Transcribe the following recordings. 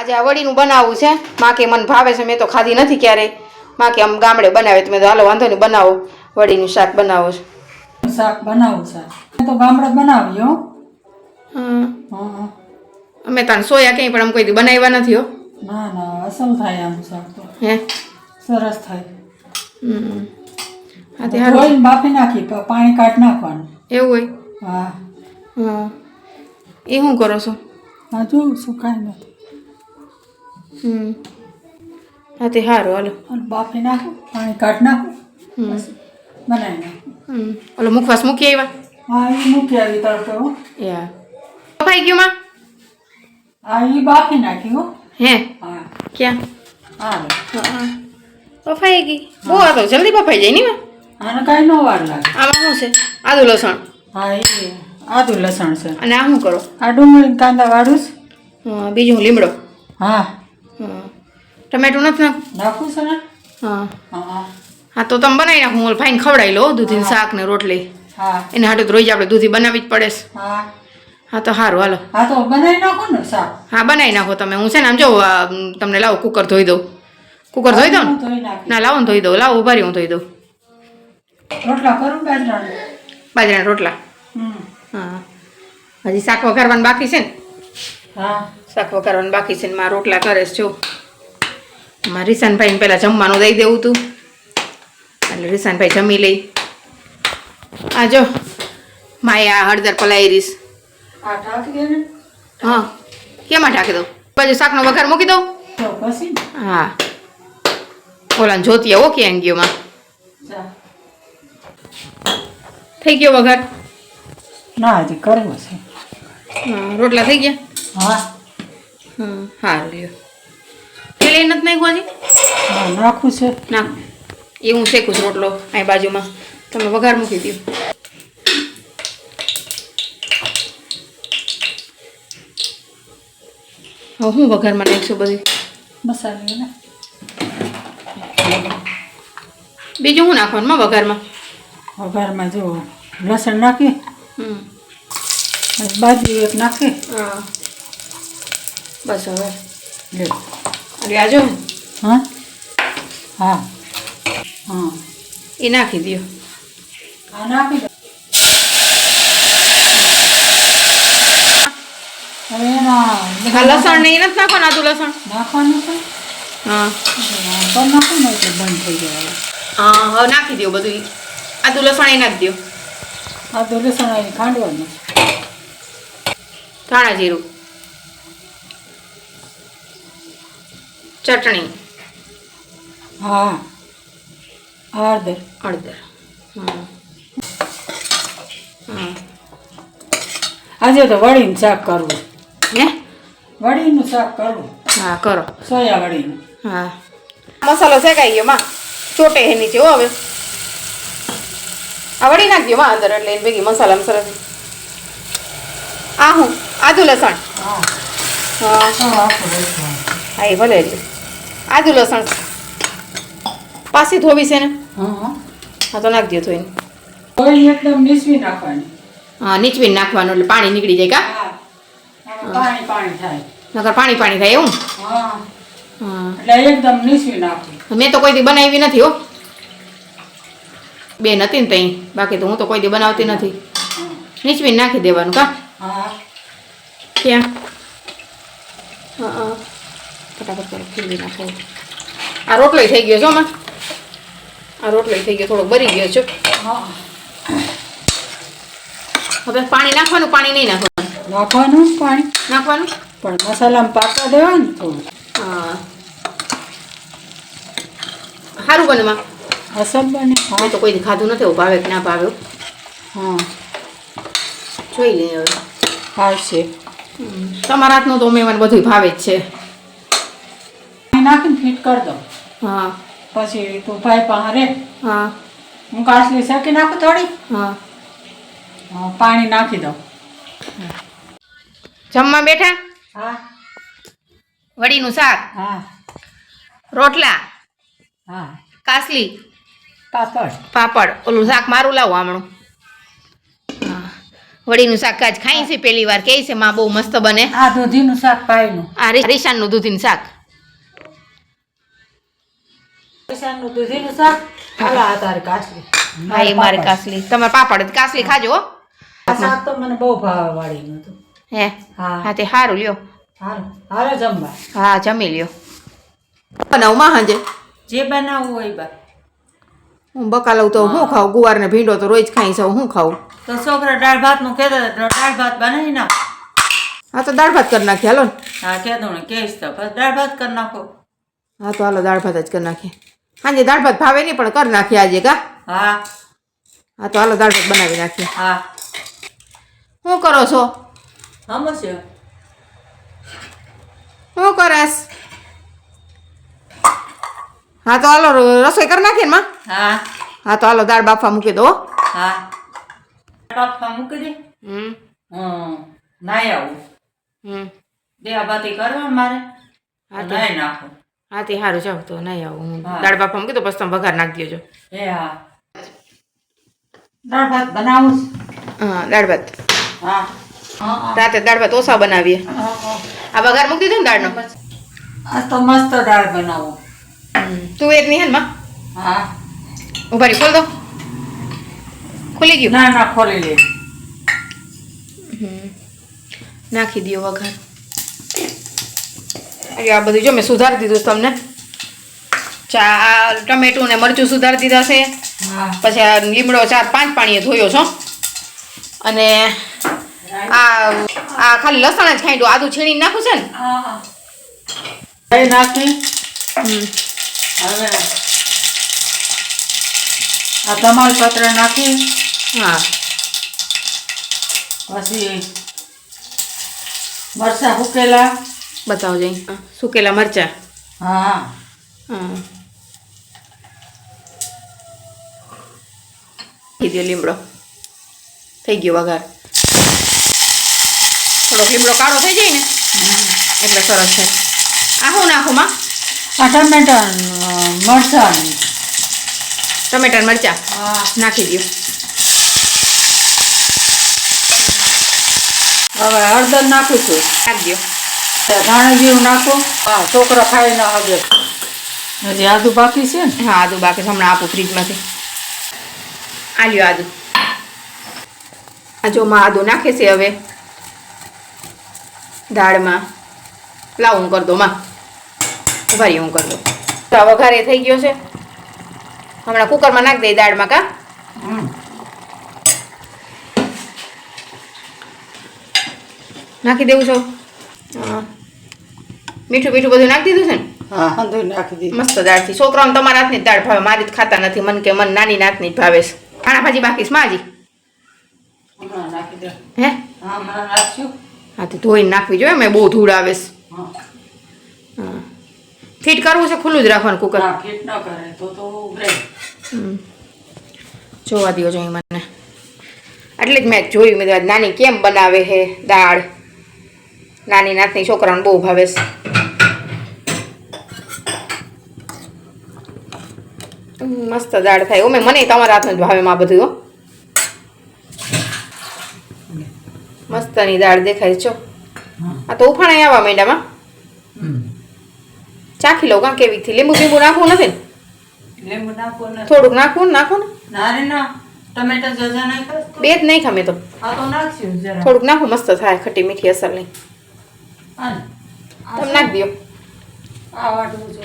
આજે આ વડીનું બનાવવું છે માં કે મને ભાવે છે મેં તો ખાધી નથી ક્યારેય માં કે આમ ગામડે બનાવે તમે તો હાલો વાંધો નહીં બનાવો વડીનું શાક બનાવો છે શાક બનાવું છે તો ગામડે બનાવ્યો અમે તાન સોયા ક્યાંય પણ આમ કોઈ દી બનાવ્યા નથી હો ના ના અસલ થાય આમ શાક તો હે સરસ થાય હા તે હારું ધોઈને બાફી નાખી પાણી કાઢી નાખવાનું એવું હોય હા હા એ શું કરો છો હા જો સુકાય નથી હા તે સારું હાલો અને બાફી નાખું પાણી કાઢી નાખું બનાવી નાખું ઓલો મુખવાસ મૂકી આવ્યા હા એ મૂકી આવી તડકો યા બફાઈ ગયું માં હા એ બાફી નાખી હો હે હા ક્યાં હા બફાઈ ગઈ બહુ આ તો જલ્દી બફાઈ જાય નહીં આને કાંઈ ન વાર લાગે આમાં શું છે આદુ લસણ હા એ આદુ લસણ છે અને આ શું કરો આ ડુંગળી કાંદા વાળું બીજું લીમડો હા ટમેટું નથી નાખું છે ને હા હા હા તો તમે બનાવી નાખું હું ફાઈન ખવડાવી લો દૂધીનું શાક ને રોટલી હા એને હાટું તો રોજ આપણે દૂધી બનાવવી જ પડે છે હા હા તો સારું હાલો હા તો બનાવી નાખો ને શાક હા બનાવી નાખો તમે હું છે ને આમ જો તમને લાવો કુકર ધોઈ દઉં કુકર ધોઈ દઉં ને ધોઈ નાખી ના લાવો ને ધોઈ દઉં લાવો ઉભા રહી હું ધોઈ દઉં રોટલા કરું બાજરાના બાજરાના રોટલા હા હજી શાક વઘારવાનું બાકી છે ને હા શાક વઘારવાનું બાકી છે ને મારા રોટલા કરે છે જો મારા રીસાનભાઈને પહેલાં જમવાનું દઈ દેવું હતું એટલે રીસાનભાઈ જમી લઈ આ જો માયા હળદર પલાવી રહીશ આ ઢાંકી દે ને હા કેમાં ઢાંકી દઉં બાજુ શાકનો વઘાર મૂકી દઉં તો પછી હા ઓલા જોતીએ ઓકે એંગીઓમાં જા થઈ ગયો વઘાર ના હજી કરવો છે હા રોટલા થઈ ગયા હા સારું લ્યો પેલે નથી નાખ્યું હજી હા નાખું છે ના એ હું શેકું છું રોટલો અહીં બાજુમાં તમે વઘાર મૂકી દો હવે હું વઘારમાં નાખીશું બધી મસાલો ને બીજું શું નાખવાનું માં વઘારમાં વઘારમાં જો લસણ નાખી બાજુ એક નાખી હા બસ હવે લે અરે આજો હા હા હા એ નાખી દો આ નાખી દો હવે એના આ લસણ ને એ નથી નાખવાનું આદુ લસણ નાખવાનું છે હા પણ નાખું ને એટલે બંધ થઈ જાય હા હવે નાખી દો બધું આદુ લસણ એ નાખી દો આ તો લસણ અહીં ખાંડવાનું ધાણા જીરું ચટણી હા હળદર હળદર આજે તો વળીનું શાક કરવું હે વળીનું શાક કરવું હા કરો સોયા વળીનું હા મસાલો શેકાઈ ગયો માં ચોટે હે નીચે હો હવે આ વળી નાખજો માં અંદર એટલે ભેગી મસાલા સરસ આ હું આદુ લસણ હા હા હા એ ભલે એટલે આદુ લસણ પાછી ધોવી છે ને હા હા તો નાખી દો ધોઈને વળી એકદમ નીસવી નાખવાની હા નીચવીને નાખવાનું એટલે પાણી નીકળી જાય કા હા પાણી પાણી થાય નકર પાણી પાણી થાય એવું હા હા એટલે એકદમ નીસવી નાખવી મેં તો કોઈ દી બનાવી નથી હો બેન હતી ને તઈ બાકી તો હું તો કોઈ દી બનાવતી નથી નીચવીને નાખી દેવાનું કા હા ક્યાં હા ફટાફટ કરો ખીલી નાખો આ રોટલો થઈ ગયો છો માં આ રોટલો થઈ ગયો થોડો બરી ગયો છો હા હવે પાણી નાખવાનું પાણી નહીં નાખવાનું નાખવાનું પાણી નાખવાનું પણ મસાલામાં પાકવા દેવાનું થોડું હા સારું બને માં અસલ બને મેં તો કોઈ દી ખાધું નથી એવું ભાવે કે ના ભાવે હા જોઈ લઈએ હવે આવશે તમારા હાથનું તો મેં મને બધું ભાવે જ છે નાખીને ફીટ કરી દો હા પછી તું ભાઈ પાસે રે હા હું કાચલી શેકી નાખું થોડી હા પાણી નાખી દઉં જમવા બેઠા હા વડીનું શાક હા રોટલા હા કાસલી પાપડ પાપડ ઓલું શાક મારું લાવું હમણું હા વડીનું શાક આજ ખાઈ છે પહેલી વાર કે છે માં બહુ મસ્ત બને. આ દૂધીનું શાક પાયનું. આ રીશાનનું દૂધીનું શાક. નું દૂધીનું શાક. હાલા આ તારી કાસલી. હા એ મારે કાસલી. તમારે પાપડ કાસલી ખાજો હો. આ શાક તો મને બહુ ભાવે વાળીનું હતું. હે હા હા તે સારું લ્યો. હાલો જમવા. હા જમી લ્યો. બનાવમાં હાંજે જે બનાવવું હોય બા. હું બકાલું તો હું ખાઉં ગુવાર ને ભીંડો તો રોજ ખાઈ જાઉં હું ખાઉં. તો છોકરા દાળ ભાત નું કહેતા દાળ ભાત બનાવી નાખ. હા તો દાળ ભાત કરી નાખીએ હાલો ને. હા કહેતો ને કહીશ તો બસ દાળ ભાત કરી નાખો. હા તો હાલો દાળ ભાત જ કરી નાખીએ. હાંજે દાળ ભાત ભાવે નહીં પણ કરી નાખીએ આજે કા. હા હા તો હાલો દાળ ભાત બનાવી નાખીએ. હા શું કરો છો? સમજ્યો. શું કરેશ? હા તો હાલો રસોઈ કરી નાખીએ ને માં. હા હા તો હાલો દાળ બાફવા મૂકી દો. હા બાફા મૂકી દે. નાઈ આવું. દેવાબાતી કરવા મારે. હા નાઈ નાખું. હા તે સારું જાવ તો નહીં આવું હું હા. દાળ બાફવા મૂકી દો પછી તમે વઘાર નાખી દેજો. એ હા દાળ ભાત બનાવું છે. હા દાળ ભાત હા હા રાતે દાળ ભાત ઓછા બનાવીએ. આ વઘાર મૂકી દીધો ને દાળનો. આ તો મસ્ત દાળ બનાવો. તુવેર ની હે ને માં. હા ઉભા રહી ખોલ દો. ખુલી ગયું. ના ના ખોલી લે. નાખી દો વઘાર. આ બધું જો મેં સુધારી દીધું છે તમને. ચા ટમેટું ને મરચું સુધારી દીધા છે. હા પછી આ લીમડો 4-5 પાણીએ ધોયો છો. અને આ ખાલી લસણ જ ખાઈ દો. આદુ છીણીને નાખું છે ને. હા દહીં નાખી. હવે આ તમાલપત્ર નાખી. હા પછી મરચાં હુકેલા. બતાવો જઈ સુકેલા મરચા. હા હા દો લીમડો. થઈ ગયો વઘાર. થોડોક લીમડો કાળો થઈ જાય ને એટલે સરસ છે. આ શું નાખું માં? આ ટમેટા મરચાં. ટમેટા ને મરચા હા નાખી દો. હવે હળદર નાખું છું. નાખી દો. ધાણા જીરું નાખું. હા છોકરા ખાઈ ના હવે હજી આદુ બાકી છે ને. હા આદુ બાકી છે. હમણાં આપું ફ્રીજમાંથી. આ લ્યો આદુ. આ જો માં આદુ નાખે છે હવે દાળમાં. લાવ હું કરી દો માં. ઉભા રહી હું કરી દો. તો આ વઘાર એ થઈ ગયો છે. હમણાં કુકરમાં નાખી દઈ દાળમાં કા. નાખી દેવું છો. હા મીઠું બીઠું બધું નાખી દીધું છે ને. હા હંધું નાખી દીધું. મસ્ત દાળથી. છોકરાઓને તમારા હાથની જ દાળ ભાવે. મારી જ ખાતા નથી. મન કે મન નાની હાથની જ ભાવે છે. ખાણા ભાજી બાકી છે માજી. હમણાં નાખી દે. હે હા હમણાં નાખ્યું. હા તો ધોઈને નાખવી જોઈએ. મેં બહુ ધૂળ આવે છે. હા હા ફીટ કરવું છે ખુલ્લું જ રાખવાનું કુકર. ના ફીટ ન કરે તો ઉભરે. જોવા દો જોઈએ મને. એટલે જ મેં જોયું. મેં કીધું નાની કેમ બનાવે છે દાળ. નાની નાતની છોકરાઓને બહુ ભાવે છે. મસ્ત દાળ થાય. ઓમે મને તમારા હાથનું જ ભાવે માં બધું હો. મસ્તની દાળ દેખાય છો. આ તો ઉફાણા આવવા માંડ્યામાં. ચાખી લઉં કાં કેવી થી. લીંબુ બીંબુ નાખવું નથી ને? લીંબુ નાખો ને. થોડુંક નાખવું ને નાખો ને. ના રે ના ટમેટા જજા નાખ. બે જ નહીં ખામે તો આ તો નાખશું જરા. થોડુંક નાખો મસ્ત થાય. ખટ્ટી મીઠી અસર નહીં. હાલ. તમે નાખી દો. આ વાટવું છે.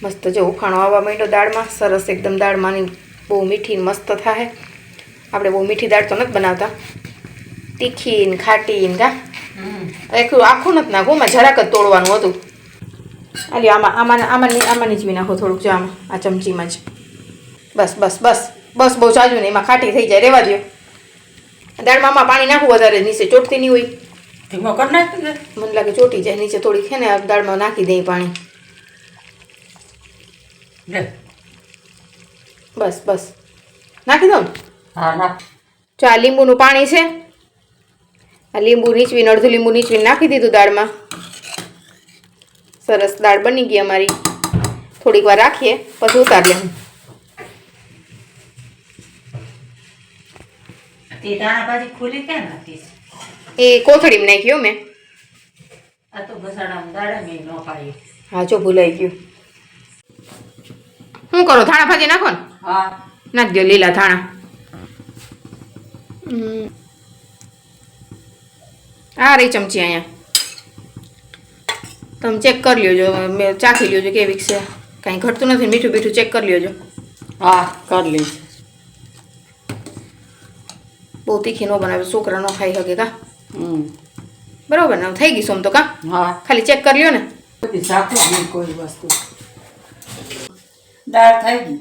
મસ્ત જો ઉફાણો આવવા માંડ્યો દાળમાં. સરસ એકદમ દાળમાંની બહુ મીઠી ને મસ્ત થાય. આપણે બહુ મીઠી દાળ તો નથી બનાવતા. તીખી ને ખાટી ને કા એકલું આખું નથી નાખવું. માં જરાક જ તોડવાનું હતું. આલી આમાં નીચવી નાખો થોડુંક. જો આમાં આ ચમચીમાં જ. બસ બસ બસ બસ બહુ ચાજુ નહીં. એમાં ખાટી થઈ જાય. રેવા દો. દાળમાં આમાં પાણી નાખવું વધારે. નીચે ચોટતી નહીં હોય. ધીમો કર નાખી દે. મને લાગે ચોટી જાય. નીચે થોડીક છે ને દાળમાં નાખી દઈ પાણી. લે. બસ બસ નાખી દો ને. હા નાખ. જો આ લીંબુનું પાણી છે. આ લીંબુ નીચવીને અડધું લીંબુ નીચવીને નાખી દીધું દાળમાં. સરસ દાળ બની ગઈ અમારી. થોડીક વાર રાખીએ પછી ઉતાર લેવું. તે દાણા ભાજી ખુલી ક્યાં નાખીશ? એ કોથળીમાં નાખ્યો મેં. આ તો ઘસાડામાં દાડા મેં ન પાડ્યું. હા જો ભૂલાઈ ગયું. શું કરો ધાણા ભાજી નાખો ને? હા નાખ દો લીલા ધાણા. આ રહી ચમચી અહીંયા. તમે ચેક કરી લ્યોજો, મેં ચાખી લ્યોજો કેવી છે. કાંઈ ઘટતું નથી, મીઠું બીઠું ચેક કરી લ્યોજો. હા કરી લઈશ. બહુ તીખી ન બનાવે, છોકરા ન ખાઈ શકે કા. હમ બરોબર ને? થઈ ગઈ સોમ તો કા? હા ખાલી ચેક કરી લ્યો ને. બધી શાકભાજી કોઈ વસ્તુ દાળ થઈ ગઈ.